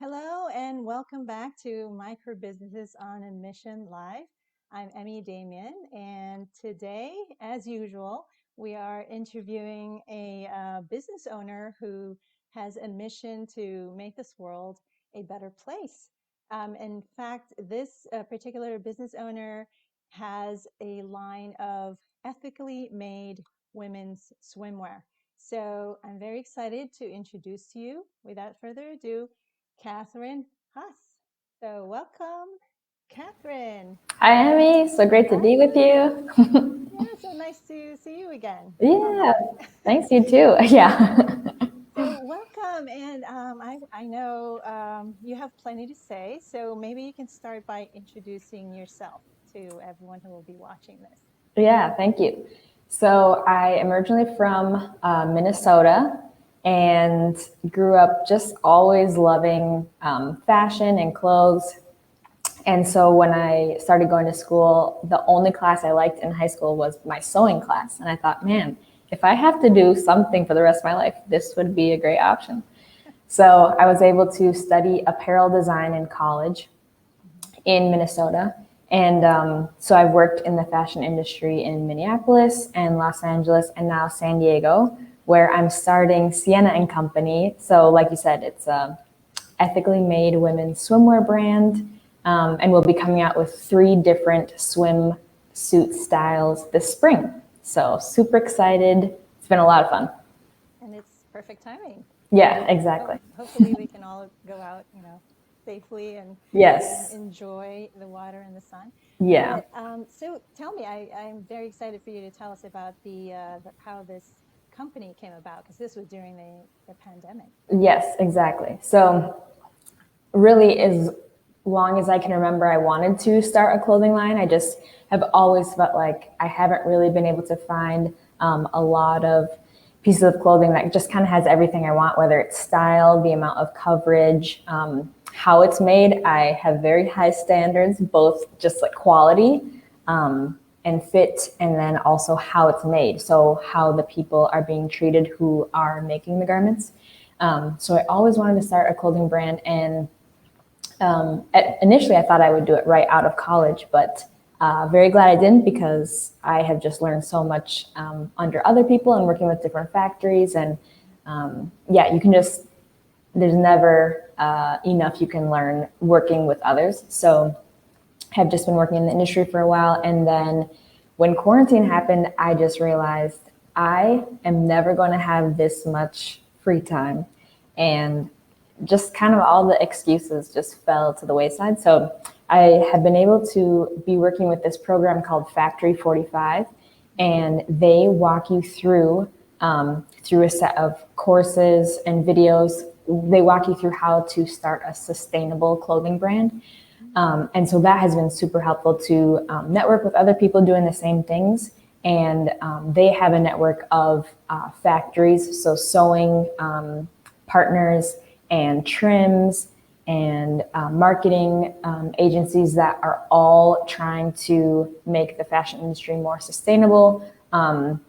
Hello and welcome back to Microbusinesses on a Mission Live. I'm Emmy Damien, and today, as usual, we are interviewing a business owner who has a mission to make this world a better place. In fact, this particular business owner has a line of ethically made women's swimwear. So I'm very excited to introduce to you, without further ado, Catherine Huss. So welcome, Catherine. Hi, Emmy. So great to be with you. Yeah, so nice to see you again. Yeah, Online. thanks, you too. Yeah. So welcome, and I know you have plenty to say. So maybe you can start by introducing yourself to everyone who will be watching this. Yeah, thank you. So I am originally from Minnesota and grew up just always loving fashion and clothes. And so when I started going to school, the only class I liked in high school was my sewing class. And I thought, man, if I have to do something for the rest of my life, this would be a great option. So I was able to study apparel design in college in Minnesota. And so I've worked in the fashion industry in Minneapolis and Los Angeles and now San Diego, where I'm starting Siena and Company. So like you said, it's a ethically made women's swimwear brand. And we'll be coming out with 3 different swimsuit styles this spring. So super excited. It's been a lot of fun. And it's perfect timing. Yeah, exactly. Hopefully we can all go out, safely and Yes. enjoy the water and the sun. Yeah. But so tell me, I'm very excited for you to tell us about how this company came about, because this was during the pandemic. Yes, exactly. So really, as long as I can remember, I wanted to start a clothing line. I just have always felt like I haven't really been able to find a lot of pieces of clothing that just kind of has everything I want, whether it's style, the amount of coverage, how it's made. I have very high standards, both just like quality and fit, and then also how it's made. So how the people are being treated who are making the garments. So I always wanted to start a clothing brand, and initially I thought I would do it right out of college, but very glad I didn't, because I have just learned so much under other people and working with different factories. And yeah, you can just, there's never enough you can learn working with others. So have just been working in the industry for a while. And then when quarantine happened, I just realized I am never going to have this much free time. And just kind of all the excuses just fell to the wayside. So I have been able to be working with this program called Factory 45, and they walk you through through a set of courses and videos. They walk you through how to start a sustainable clothing brand. And so that has been super helpful to network with other people doing the same things. And they have a network of factories, so sewing partners and trims and marketing agencies that are all trying to make the fashion industry more sustainable and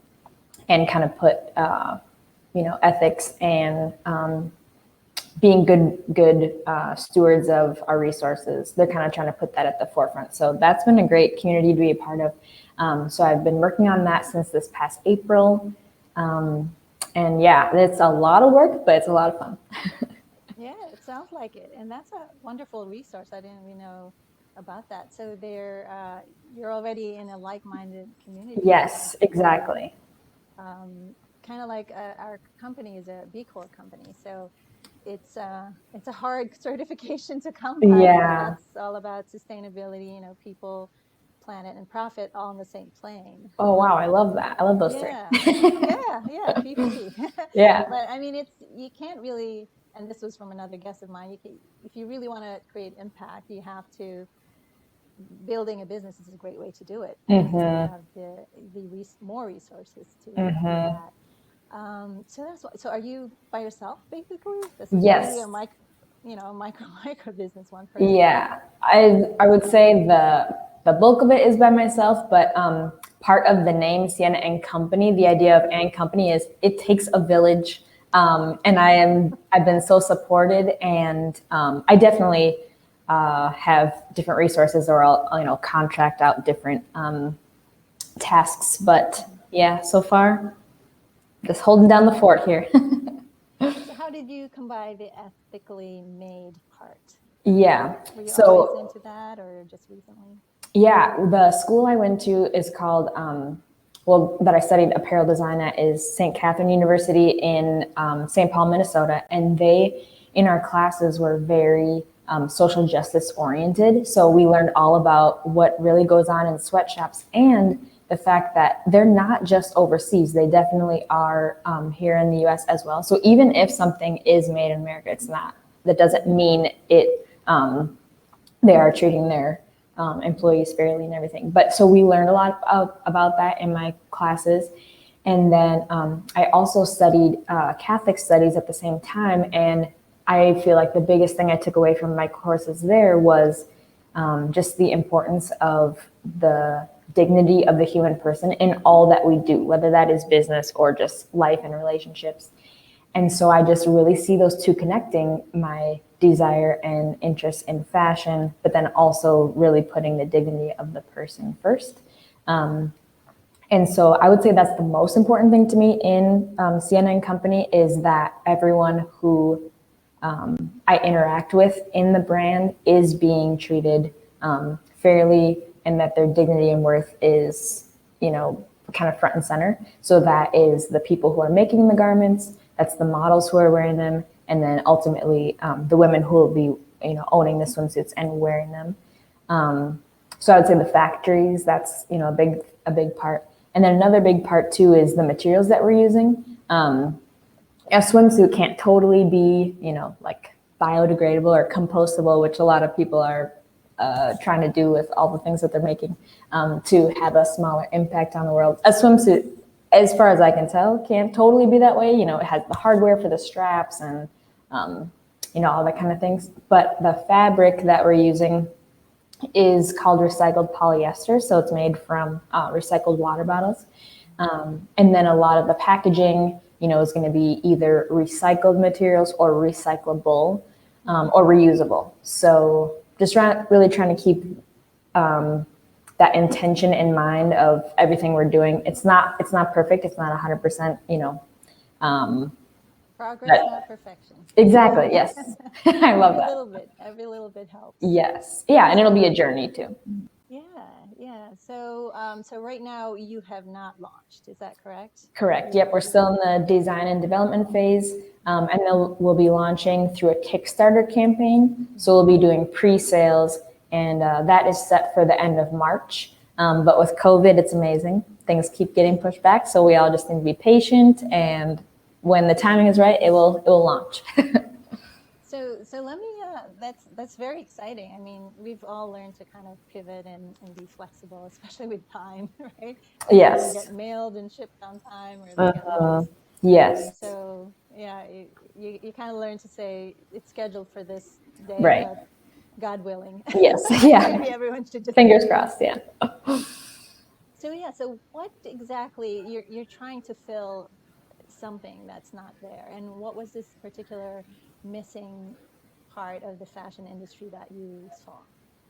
kind of put ethics and being good stewards of our resources. They're kind of trying to put that at the forefront. So that's been a great community to be a part of. So I've been working on that since this past April. And yeah, it's a lot of work, but it's a lot of fun. Yeah, it sounds like it, and that's a wonderful resource. I didn't even know about that. So you're already in a like-minded community. Yes, exactly. Kind of like our company is a B Corp company, so it's a hard certification to come by, because Yeah. that's all about sustainability, people, planet, and profit all on the same plane. Oh, wow. I love that. I love those 3. Yeah, yeah, PPP. Yeah. But I mean, you can't really, and this was from another guest of mine. If you really want to create impact, you have to. Building a business is a great way to do it, because then you have more resources to do that. So that's why. So are you by yourself, basically? This is really a Yes. micro business, one person. Yeah. I would say the bulk of it is by myself, but part of the name Siena and Company, the idea of and Company is it takes a village And I've been so supported, and I definitely have different resources, or I'll contract out different tasks. But yeah, so far, just holding down the fort here. So how did you combine the ethically made part? Yeah. Were you always So into that or just recently? yeah, the school I went to is called, that I studied apparel design at, is St. Catherine University in St. Paul, Minnesota. And they, in our classes, were very social justice oriented. So we learned all about what really goes on in sweatshops, and the fact that they're not just overseas, they definitely are here in the US as well. So even if something is made in America, that doesn't mean they are treating their employees fairly and everything. But so we learned a lot about that in my classes. And then I also studied Catholic studies at the same time. And I feel like the biggest thing I took away from my courses there was just the importance of the dignity of the human person in all that we do, whether that is business or just life and relationships. And so I just really see those two connecting, my desire and interest in fashion, but then also really putting the dignity of the person first. And so I would say that's the most important thing to me in Siena and Company, is that everyone who I interact with in the brand is being treated fairly, and that their dignity and worth is, kind of front and center. So that is the people who are making the garments, that's the models who are wearing them, and then ultimately the women who will be, owning the swimsuits and wearing them. So I would say the factories, that's, a big part. And then another big part too is the materials that we're using. A swimsuit can't totally be, like biodegradable or compostable, which a lot of people are trying to do with all the things that they're making to have a smaller impact on the world. A swimsuit, as far as I can tell, can't totally be that way. It has the hardware for the straps and, all that kind of things. But the fabric that we're using is called recycled polyester. So it's made from recycled water bottles. And then a lot of the packaging, is going to be either recycled materials or recyclable or reusable. So just really trying to keep that intention in mind of everything we're doing. It's not perfect. It's not 100%, Progress, not perfection. Exactly. Yes. I love that. Every little bit helps. Yes. Yeah. And it'll be a journey too. Yeah, yeah. So right now you have not launched, is that correct? Correct. Yep. We're still in the design and development phase. And then we'll be launching through a Kickstarter campaign. So we'll be doing pre-sales, and that is set for the end of March. But with COVID, it's amazing. Things keep getting pushed back. So we all just need to be patient, and when the timing is right, it will launch. So let me, that's very exciting. I mean, we've all learned to kind of pivot and be flexible, especially with time, right? Yes. They get mailed and shipped on time, or they get lost. Yes. So yeah, you kind of learn to say it's scheduled for this day, Right. but God willing. Yes. Yeah. Maybe everyone should just Fingers crossed. Yeah. So yeah, so what exactly you're trying to fill something that's not there, and what was this particular missing part of the fashion industry that you saw?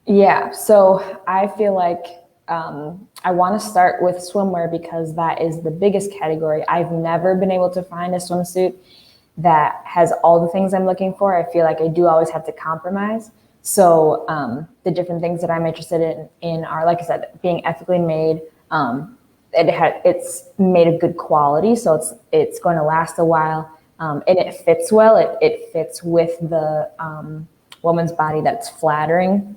Yeah, so I feel like I want to start with swimwear because that is the biggest category. I've never been able to find a swimsuit that has all the things I'm looking for. I feel like I do always have to compromise. So the different things that I'm interested in are, like I said, being ethically made. It's made of good quality, so it's going to last a while, and it fits well. It fits with the woman's body, that's flattering.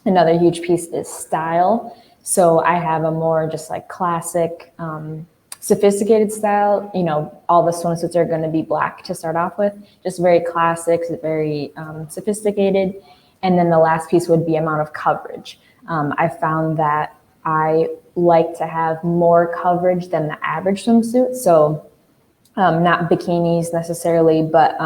Another huge piece is style. So I have a more just like classic, sophisticated style. All the swimsuits are going to be black to start off with, just very classic, very sophisticated. And then the last piece would be amount of coverage. I found that I like to have more coverage than the average swimsuit. So not bikinis necessarily, but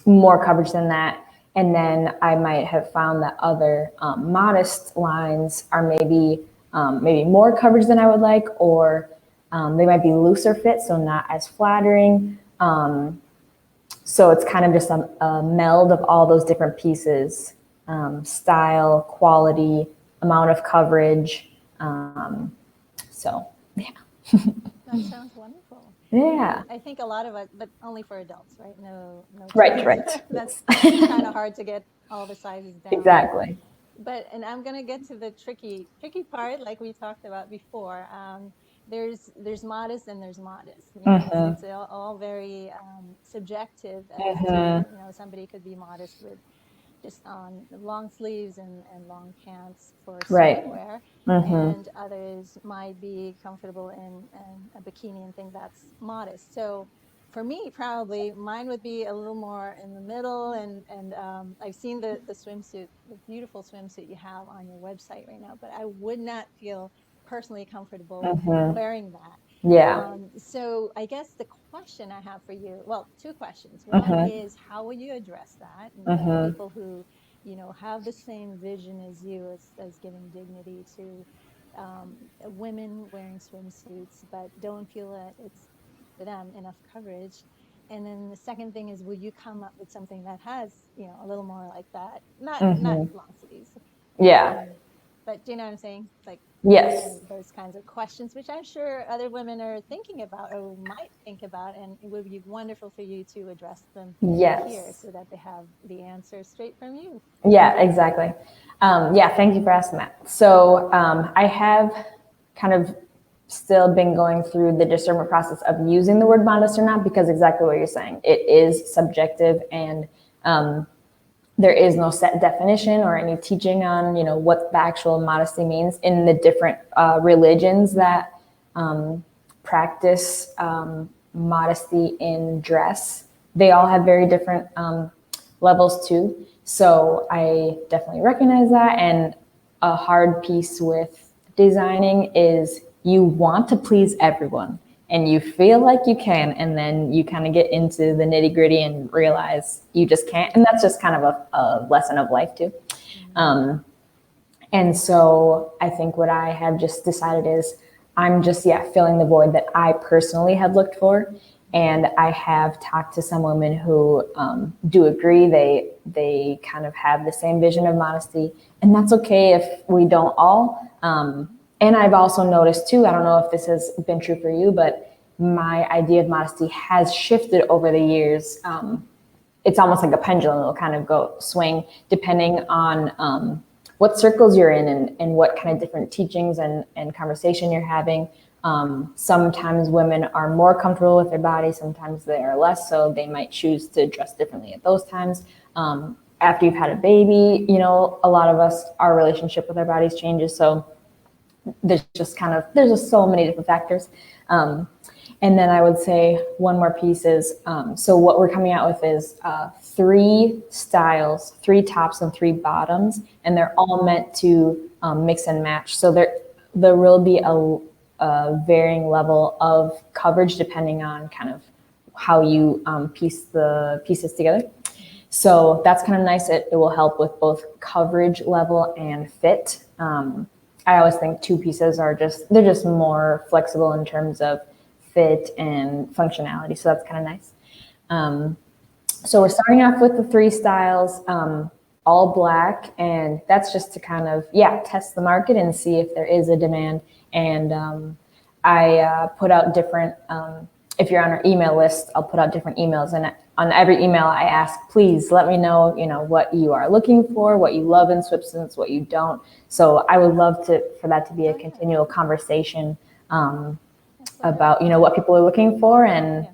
more coverage than that. And then I might have found that other modest lines are maybe more coverage than I would like, or they might be looser fit, so not as flattering. So it's kind of just a meld of all those different pieces, style, quality, amount of coverage. So yeah. That sounds wonderful. Yeah. I think a lot of us, but only for adults, right? No Right, kids. right. That's Yes. kind of hard to get all the sizes down. Exactly. But and I'm gonna get to the tricky part, like we talked about before. There's modest and there's modest. You know, it's all very subjective as to, you know, somebody could be modest with just on long sleeves and long pants for Right. swimwear, Mm-hmm. and others might be comfortable in a bikini and think that's modest. So for me, probably mine would be a little more in the middle. And I've seen the swimsuit, the beautiful swimsuit you have on your website right now, but I would not feel personally comfortable wearing that. Yeah. So I guess the question I have for you, well, two questions. One is, how will you address that? You know, people who, you know, have the same vision as you, as giving dignity to women wearing swimsuits, but don't feel that it's for them enough coverage. And then the second thing is, will you come up with something that has, you know, a little more like that? Not long sleeves. Yeah. But do you know what I'm saying? Like, Yes. those kinds of questions, which I'm sure other women are thinking about or might think about, and it would be wonderful for you to address them here Yes. so that they have the answer straight from you. Yeah, exactly. Yeah, thank you for asking that. So I have kind of still been going through the discernment process of using the word modest or not, because exactly what you're saying, it is subjective, and there is no set definition or any teaching on, you know, what the actual modesty means in the different religions that practice modesty in dress. They all have very different levels too. So I definitely recognize that. And a hard piece with designing is you want to please everyone and you feel like you can, and then you kind of get into the nitty gritty and realize you just can't. And that's just kind of a lesson of life too. And so I think what I have just decided is I'm just, filling the void that I personally had looked for. And I have talked to some women who do agree. They kind of have the same vision of modesty, and that's okay if we don't all. And I've also noticed too, I don't know if this has been true for you, but my idea of modesty has shifted over the years. It's almost like a pendulum. It'll kind of go swing depending on what circles you're in, and what kind of different teachings and conversation you're having. Sometimes women are more comfortable with their body, sometimes they are less, so they might choose to dress differently at those times. After you've had a baby, you know, a lot of us, our relationship with our bodies changes. So there's just so many different factors. And then I would say one more piece is, so what we're coming out with is 3 styles, 3 tops and 3 bottoms, and they're all meant to mix and match. So there will be a varying level of coverage depending on kind of how you piece the pieces together. So that's kind of nice. It will help with both coverage level and fit. I always think 2 pieces they're just more flexible in terms of fit and functionality. So that's kind of nice. So we're starting off with the 3 styles, all black, and that's just to kind of, test the market and see if there is a demand. And I put out different, if you're on our email list, I'll put out different emails, and on every email I ask, please let me know, what you are looking for, what you love in swimsuits, what you don't. So I would love for that to be a continual conversation about, what people are looking for, and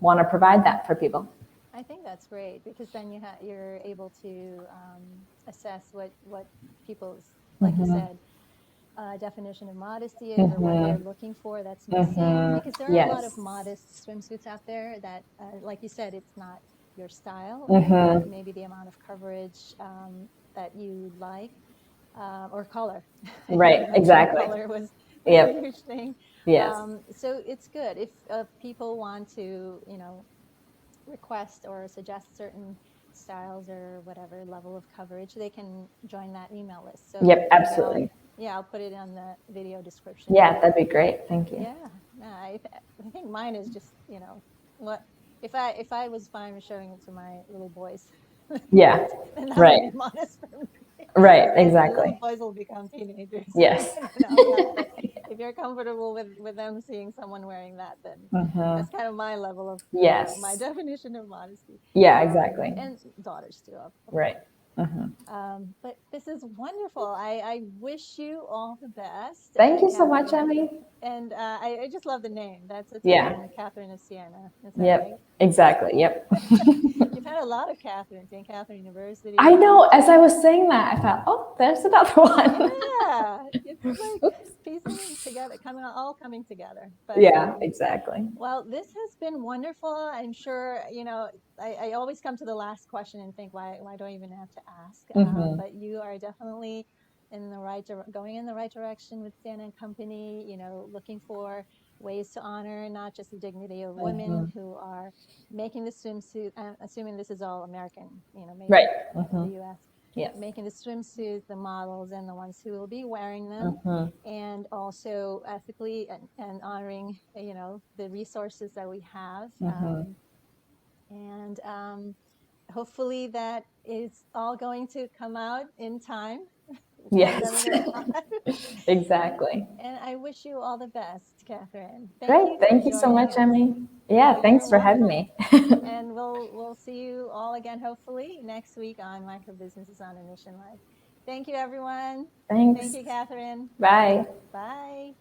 want to provide that for people. I think that's great, because then you're able to assess what people's, like you said, definition of modesty is, or what they're looking for that's missing, because there are a lot of modest swimsuits out there that, like you said, it's not your style, or maybe the amount of coverage that you like, or color. Right, You mentioned exactly. color was a Yep. huge thing. Yes. So it's good if people want to, request or suggest certain styles or whatever level of coverage, they can join that email list. So Yep, maybe absolutely. I'll put it on the video description. Yeah, that'd be great. Thank you. Yeah, no, I think mine is just, what if I was fine with showing it to my little boys, Yeah. then that would Right. be modest for me. Right. But the little Exactly. boys will become teenagers, Yes. and then I'll have to. If you're comfortable with them seeing someone wearing that, then Hmm. that's kind of my level of my Yes. definition of modesty. Yeah, exactly. And daughters too, of Right. course. Hmm. But this is wonderful. I wish you all the best, Thank you so much, Catherine. Emmy. And I just love the name. That's a take Yeah. on Catherine of Siena. Is that right? Yep. Exactly. Yep. You've had a lot of Catherine, St. Catherine I University. know. As I was saying that, I thought, oh, there's another one. Yeah, it's like Oops. piecing together, all coming together. But Yeah, exactly. well, this has been wonderful. I'm sure, I always come to the last question and think, why do I even have to ask? Hmm. But you are definitely going in the right direction with Siena and Company, looking for ways to honor not just the dignity of women Hmm. who are making the swimsuit, assuming this is all American, made Right. in Hmm. the US, Yes. making the swimsuits, the models, and the ones who will be wearing them, Hmm. and also ethically and honoring the resources that we have, Hmm. and hopefully that is all going to come out in time, Yes. pandemic aside. Exactly. And I wish you all the best, Catherine. Thank Great. you for Thank you so joining much, us. Emmy. Oh, Yeah, you're thanks for having welcome. me. And we'll see you all again hopefully next week on Microbusinesses on a Mission Live. Thank you, everyone. Thank Thanks. you, Catherine. Bye. Bye.